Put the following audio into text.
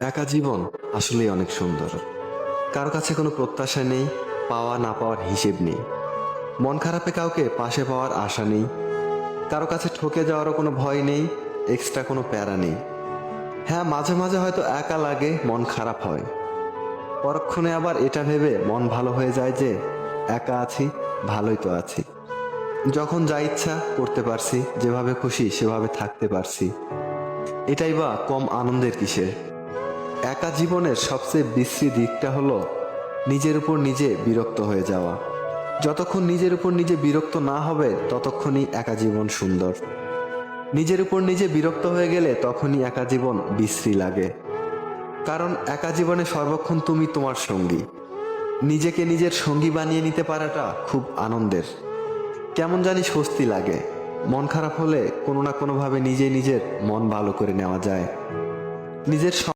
একা জীবন আসলেই অনেক সুন্দর। কারো কাছে কোনো প্রত্যাশা নেই, পাওয়া না পাওয়ার হিসেব নেই। মন খারাপে কাউকে পাশে পাওয়ার আশা নেই। কারো কাছে ঠকে যাওয়ারও কোনো ভয় নেই, এক্সট্রা কোনো প্যারা নেই। হ্যাঁ, মাঝে মাঝে হয়তো একা লাগে, মন খারাপ হয়। পরক্ষণে আবার এটা ভেবে মন ভালো হয়ে যায় যে একা আছি, ভালোই তো আছি। যখন যা ইচ্ছা করতে পারছি, যেভাবে খুশি সেভাবে থাকতে পারছি, এটাই বা কম আনন্দের কিসের? একা জীবনের সবচেয়ে বিশ্রী দিকটা হলো নিজের উপর নিজে বিরক্ত হয়ে যাওয়া। যতক্ষণ নিজের উপর নিজে বিরক্ত না হবে ততক্ষণই একা জীবন সুন্দর। নিজের উপর নিজে বিরক্ত হয়ে গেলে তখনই একা জীবন বিশ্রী লাগে। কারণ একা জীবনে সর্বক্ষণ তুমি তোমার সঙ্গী। নিজেকে নিজের সঙ্গী বানিয়ে নিতে পারাটা খুব আনন্দের। কেমন জানি স্বস্তি লাগে। মন খারাপ হলে কোনো না কোনোভাবে নিজে নিজের মন ভালো করে নেওয়া যায়। নিজের